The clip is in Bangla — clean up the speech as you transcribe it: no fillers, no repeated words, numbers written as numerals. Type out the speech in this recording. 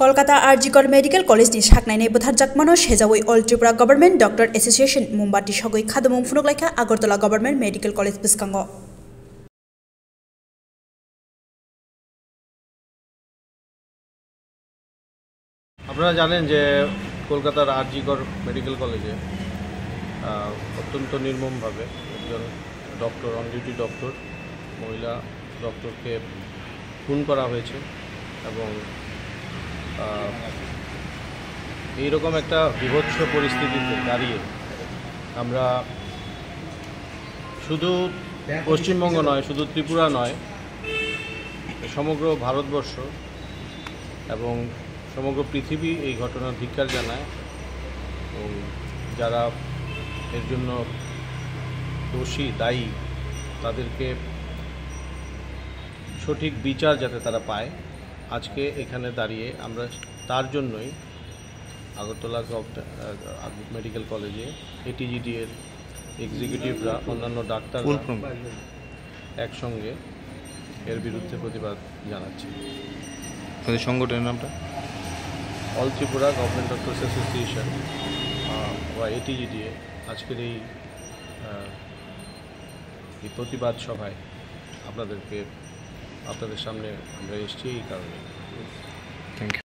কলকাতা আরজিকর মেডিকেল কলেজनि साखनायनाय बोथारजाकमानो सेजावै अल Tripura government doctor association मुम्बाति सगै खादमुं फुनुगलायखा Agartala government medical college बिस्कांगो আপনারা জানেন যে কলকাতার আরজিকর মেডিকেল কলেজে অত্যন্ত নির্মমভাবে একজন ডক্টর অন ডিউটি ডক্টর মহিলা ডক্টরকে খুন করা হয়েছে এবং এইরকম একটা বিভৎস পরিস্থিতিতে দাঁড়িয়ে আমরা শুধু পশ্চিমবঙ্গ নয়, শুধু ত্রিপুরা নয়, সমগ্র ভারতবর্ষ এবং সমগ্র পৃথিবী এই ঘটনার ধিক্কার জানায় এবং যারা এর জন্য দোষী দায়ী তাদেরকে সঠিক বিচার যাতে তারা পায়, আজকে এখানে দাঁড়িয়ে আমরা তার জন্যই আগরতলা মেডিকেল কলেজে এটিজিডি এর এক্সিকিউটিভরা, অন্যান্য ডাক্তাররা একসঙ্গে এর বিরুদ্ধে প্রতিবাদ জানাচ্ছি। সংগঠনের নামটা all Tripura government doctors association বা এটিজিডিএ আজকের এই প্রতিবাদ সভায় আপনাদের সামনে আমরা এসেছি এই কারণে। Thank you.